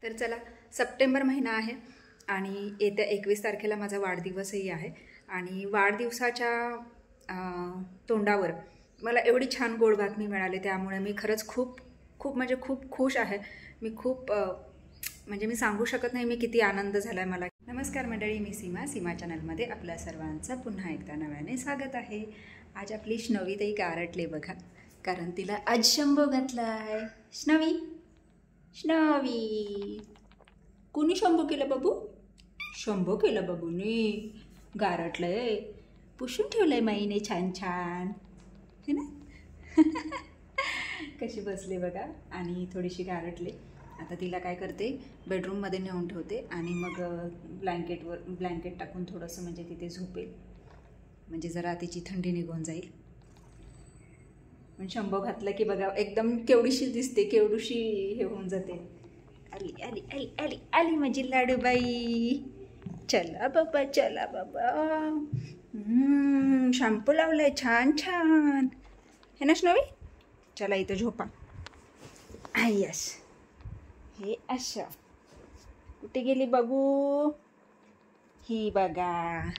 तर चला, सप्टेंबर महिना आहे आणि येत्या 21 तारखेला माझा वाढदिवसही आहे आणि वाढदिवसाच्या तोंडावर मला एवढी छान गोड बातमी मिळाली, त्यामुळे मी खरंच खूप खूप म्हणजे खूप खुश आहे. मी खूप म्हणजे मी सांगू शकत नाही मी किती आनंद झाला आहे मला. नमस्कार मंडळी, मी सीमा चॅनलमध्ये आपल्या सर्वांचं पुन्हा एकदा नव्याने स्वागत आहे. आज आपली श्नवीताई गारटले बघा, कारण तिला आज शंभो घातला आहे. श्नवी कुणी शंभो केलं बाबू? शंभो केलं बाबूने, गारटलंय, पुसून ठेवलंय माईने छान छान, है ना? कशी बसले बघा आणि थोडीशी गारटले. आता तिला काय करते, बेडरूममध्ये नेऊन ठेवते आणि मग ब्लँकेट टाकून थोडंसं म्हणजे तिथे झोपेल, म्हणजे जरा तिची थंडी निघून जाईल. पण शंभो घातलं की बघा एकदम केवढीशी दिसते, केवढीशी हे होऊन जाते. आली आली आली आली आली माझी लाडूबाई. चला बाबा चला बाबा. शॅम्पू लावलाय छान छान, हे ना श्नवी? चला इथं झोपा. यस, हे असं. कुठे गेली बाबू? ही बघा.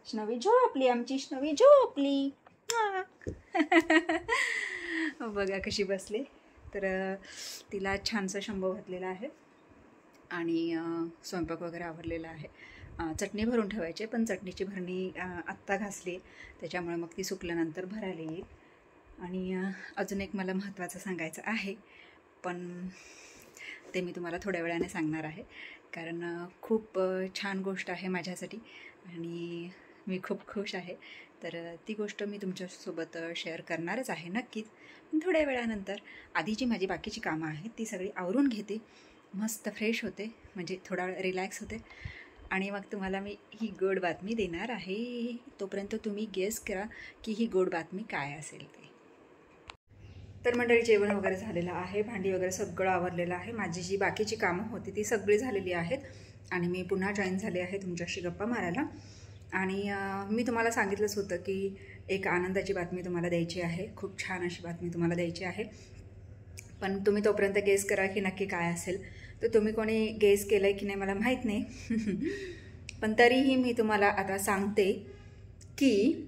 श्नवी झोपली, आमची श्नवी झोपली. बघा कशी बसले. तर तिला छानसा शंभो घातलेला आहे आणि स्वयंपाक वगैरे आवरलेला आहे. चटणी भरून ठेवायची, पण चटणीची भरणी आत्ता घासली, त्याच्यामुळे मग ती सुकल्यानंतर भरायला येईल. आणि अजून एक मला महत्त्वाचं सांगायचं आहे, पण ते मी तुम्हाला थोड्या वेळाने सांगणार आहे, कारण खूप छान गोष्ट आहे माझ्यासाठी आणि मी खूप खुश आहे. तर ती गोष्ट मी तुमच्यासोबत शेअर करणारच आहे नक्कीच, पण थोड्या वेळानंतर. आधी जी माझी बाकीची कामं आहेत ती सगळी आवरून घेते, मस्त फ्रेश होते, म्हणजे थोडा वेळ रिलॅक्स होते आणि मग तुम्हाला मी ही गोड बातमी देणार आहे. तोपर्यंत तुम्ही गेस करा की ही गोड बातमी काय असेल ते. तर मंडळी, जेवण वगैरे झालेलं आहे, भांडी वगैरे सगळं आवरलेलं आहे, माझी जी बाकीची कामं होती ती सगळी झालेली आहेत आणि मी पुन्हा जॉईन झाले आहे तुमच्याशी गप्पा मारायला. आणि मी तुम्हाला सांगितलंच होतं की एक आनंदाची बातमी तुम्हाला द्यायची आहे, खूप छान अशी बातमी तुम्हाला द्यायची आहे. पण तुम्ही तोपर्यंत गेस करा की नक्की काय असेल. तर तुम्ही कोणी गेस केलं आहे की नाही मला माहीत नाही, पण तरीही मी तुम्हाला आता सांगते की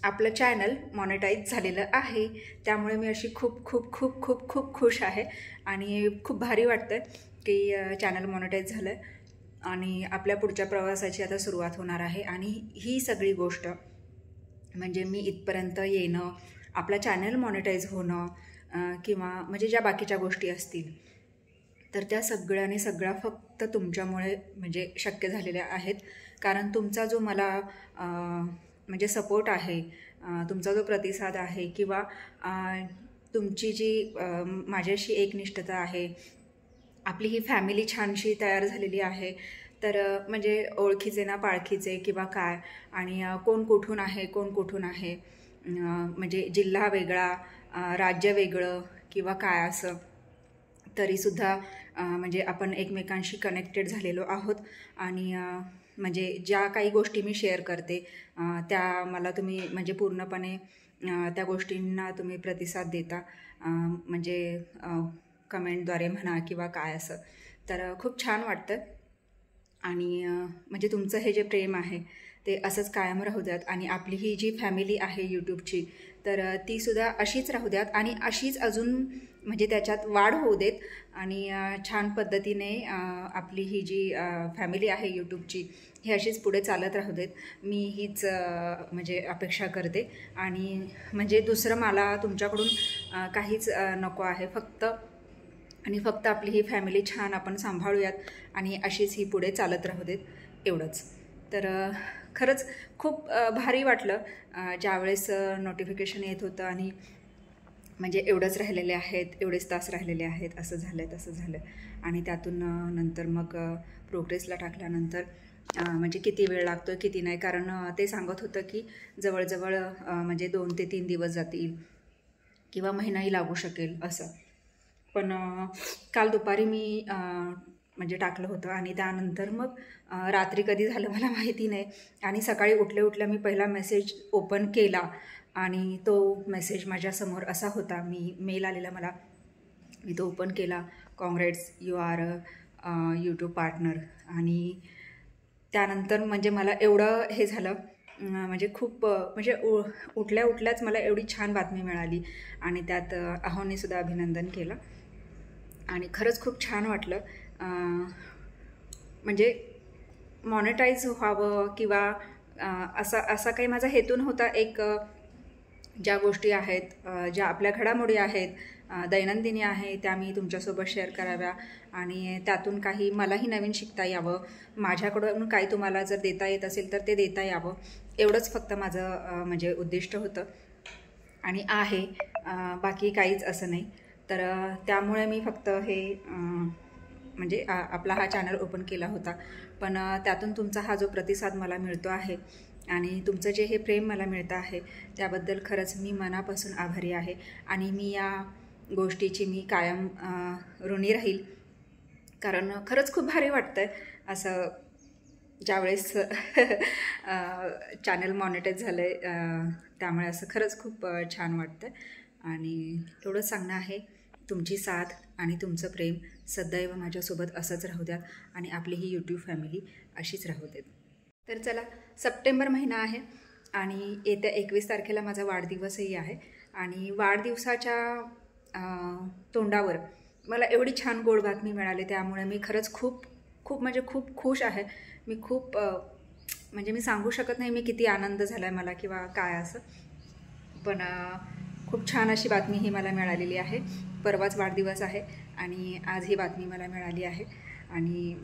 आपलं चॅनल मॉनिटाईज झालेलं आहे. त्यामुळे मी अशी खूप खूप खूप खूप खूप खुश आहे आणि खूप भारी वाटतं की चॅनल मॉनिटाईज झालं आहे आणि आपल्या पुढच्या प्रवासाची आता सुरुवात होणार आहे. आणि ही सगळी गोष्ट म्हणजे मी इथपर्यंत येणं, आपला चॅनल मॉनिटाईज होणं किंवा म्हणजे ज्या बाकीच्या गोष्टी असतील, तर त्या सगळ्या फक्त तुमच्यामुळे म्हणजे शक्य झालेल्या आहेत. कारण तुमचा जो मला म्हणजे सपोर्ट आहे, तुमचा जो प्रतिसाद आहे किंवा तुमची जी माझ्याशी एकनिष्ठता आहे, आपली ही फॅमिली छानशी तयार झालेली आहे. तर म्हणजे ओळखीचे ना पाळखीचे किंवा काय, आणि कोण कुठून आहे म्हणजे जिल्हा वेगळा, राज्य वेगळं किंवा काय असं, तरीसुद्धा म्हणजे आपण एकमेकांशी कनेक्टेड झालेलो आहोत. आणि म्हणजे ज्या काही गोष्टी मी शेअर करते त्या मला तुम्ही म्हणजे पूर्णपणे त्या गोष्टींना तुम्ही प्रतिसाद देता, म्हणजे कमेंटद्वारे म्हणा किंवा काय असं. तर खूप छान वाटतं आणि म्हणजे तुमचं हे जे प्रेम आहे ते असंच कायम राहू द्यात. आणि आपली ही जी फॅमिली आहे यूट्यूबची, तर तीसुद्धा अशीच राहू द्यात आणि अशीच अजून म्हणजे त्याच्यात वाढ होऊ देत आणि छान पद्धतीने आपली ही जी फॅमिली आहे यूट्यूबची ही अशीच पुढे चालत राहू देत. मी हीच म्हणजे अपेक्षा करते आणि म्हणजे दुसरं मला तुमच्याकडून काहीच नको आहे, फक्त आपली ही फॅमिली छान आपण सांभाळूयात आणि अशीच ही पुढे चालत राहू देत, एवढंच. तर खरंच खूप भारी वाटलं ज्यावेळेस नोटिफिकेशन येत होतं आणि म्हणजे एवढेच तास राहिलेले आहेत, असं झालं आणि त्यातून नंतर मग प्रोग्रेसला टाकल्यानंतर म्हणजे किती वेळ लागतो किती नाही, कारण ते सांगत होतं की जवळजवळ म्हणजे 2 ते 3 दिवस जातील किंवा महिनाही लागू शकेल असं. पण काल दुपारी मी म्हणजे टाकलं होतं आणि त्यानंतर मग रात्री कधी झालं मला माहिती नाही आणि सकाळी उठल्या मी पहिला मेसेज ओपन केला आणि तो मेसेज माझ्यासमोर असा होता, मेल आलेला मला मी तो ओपन केला. Congrats, you our YouTube partner. आणि त्यानंतर म्हणजे मला एवढं हे झालं, म्हणजे खूप म्हणजे उठल्याच मला एवढी छान बातमी मिळाली आणि त्यात अहोनीसुद्धा अभिनंदन केलं आणि खरंच खूप छान वाटलं. म्हणजे मॉनिटाईज व्हावं किंवा असा काही माझा हेतू नव्हता. एक ज्या गोष्टी आहेत, ज्या आपल्या घडामोडी आहेत, दैनंदिनी आहे, त्या मी तुमच्यासोबत शेअर कराव्या आणि त्यातून काही मलाही नवीन शिकता यावं, माझ्याकडून काही तुम्हाला जर देता येत असेल तर ते देता यावं, एवढंच फक्त माझं म्हणजे उद्दिष्ट होतं आणि आहे. बाकी काहीच असं नाही. तर त्यामुळे मी फक्त हे म्हणजे आपला हा चॅनल ओपन केला होता. पण त्यातून तुमचा हा जो प्रतिसाद मला मिळतो आहे आणि तुमचं जे हे प्रेम मला मिळतं आहे त्याबद्दल खरंच मी मनापासून आभारी आहे आणि मी या गोष्टीची मी कायम ऋणी राहील. कारण खरंच खूप भारी वाटतं आहे असं ज्यावेळेस चॅनल मॉनिटाईज झालं आहे, त्यामुळे असं खरंच खूप छान वाटतं. आणि एवढंच सांगणं आहे, तुमची साथ आणि तुमचं प्रेम सदैव माझ्यासोबत असंच राहू द्यात आणि आपली ही यूट्यूब फॅमिली अशीच राहू देत. तर चला, सप्टेंबर महिना आहे आणि येत्या 21 तारखेला माझा वाढदिवसही आहे आणि वाढदिवसाच्या तोंडावर मला एवढी छान गोड बातमी मिळाली, त्यामुळे मी खरंच खूप म्हणजे खूप खुश आहे. मी खूप म्हणजे मी सांगू शकत नाही मी किती आनंद झाला आहे मला किंवा काय असं. पण खूप छान अशी बातमी ही मला मिळालेली आहे. परवाच वाढदिवस आहे आणि आज ही बातमी मला मिळाली आहे आणि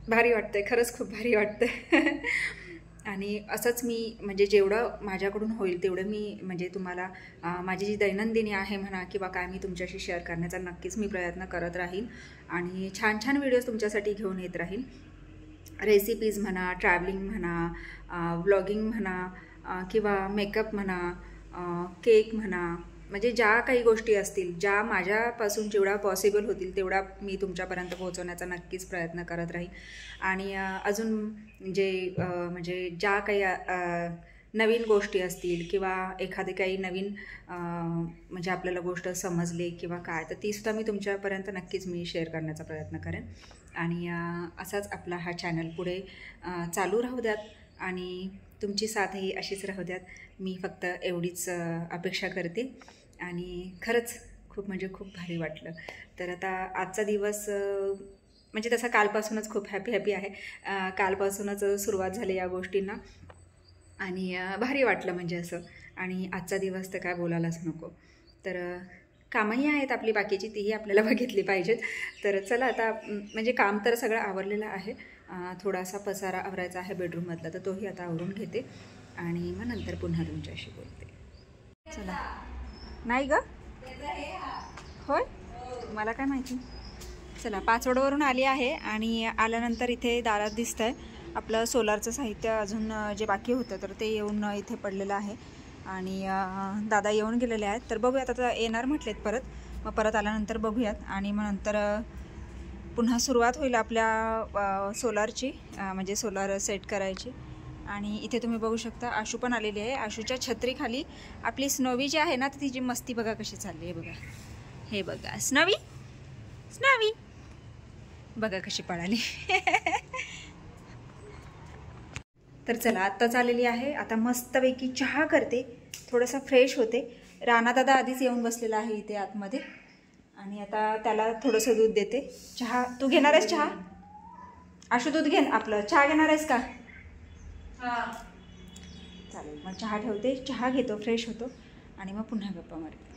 भारी वाटतं आहे, खरंच खूप भारी वाटतं आहे. आणि असंच मी म्हणजे जेवढं माझ्याकडून होईल तेवढं मी म्हणजे तुम्हाला माझी जी दैनंदिनी आहे म्हणा किंवा काय मी तुमच्याशी शेअर करण्याचा नक्कीच मी प्रयत्न करत राहीन आणि छान छान व्हिडिओज तुमच्यासाठी घेऊन येत राहीन. रेसिपीज म्हणा, ट्रॅव्हलिंग म्हणा, व्लॉगिंग म्हणा किंवा मेकअप म्हणा, केक म्हणा, म्हणजे ज्या काही गोष्टी असतील, ज्या माझ्यापासून जेवढा पॉसिबल होतील तेवढा मी तुमच्यापर्यंत पोहोचवण्याचा नक्कीच प्रयत्न करत राहील. आणि अजून जे म्हणजे ज्या काही नवीन गोष्टी असतील किंवा एखादी काही नवीन म्हणजे आपल्याला गोष्ट समजली किंवा काय, तर तीसुद्धा मी तुमच्यापर्यंत नक्कीच मी शेअर करण्याचा प्रयत्न करेन. आणि असाच आपला हा चॅनल पुढे चालू राहू द्यात आणि तुमची साथही अशीच राहू द्यात. मी फक्त एवढीच अपेक्षा करते आणि खरंच खूप म्हणजे खूप भारी वाटलं. तर आता आजचा दिवस म्हणजे तसा कालपासूनच खूप हॅपी आहे. कालपासूनच सुरुवात झाली या गोष्टींना आणि भारी वाटलं म्हणजे असं. आणि आजचा दिवस तर काय बोलायलाच नको. तर कामही आहेत आपली बाकीची, तीही आपल्याला बघितली पाहिजेत. तर चला आता म्हणजे काम तर सगळं आवरलेलं आहे. थोडासा पसारा आवरायचा आहे बेडरूममधला, तर तोही आता आवरून घेते आणि मग नंतर पुन्हा तुमच्याशी बोलते. चला. नाही ग, होय, मला काय माहिती. चला, पाचवडवरून आली आहे आणि आल्यानंतर इथे दारात दिसतं आहे आपलं सोलारचं साहित्य अजून जे बाकी होतं तर ते येऊन इथे पडलेलं आहे आणि दादा येऊन गेलेले आहेत. तर बघूयात, आता येणार म्हटलेत परत, मग परत आल्यानंतर बघूयात आणि मग नंतर पुन्हा सुरुवात होईल आपल्या सोलारची, म्हणजे सोलार सेट करायची. आणि इथे तुम्ही बघू शकता आशू पण आलेली आहे. आशूच्या छत्रीखाली आपली स्नोवी जी आहे ना, तर तिची मस्ती बघा कशी चालली आहे. बघा, हे बघा स्नोवी बघा कशी पळाली. तर चला, आत्ताच आलेली आहे. आता मस्तपैकी चहा करते, थोडासा फ्रेश होते. राणादादा आधीच येऊन बसलेला आहे इथे आतमध्ये आणि आता त्याला थोडंसं दूध देते. चहा तू घेणार आहेस? चहा आशू दूध घे आपलं. चहा घेणार आहेस का? चालेल, मग चहा ठेवते, चहा घेतो, फ्रेश होतो आणि मग पुन्हा गप्पा मारते.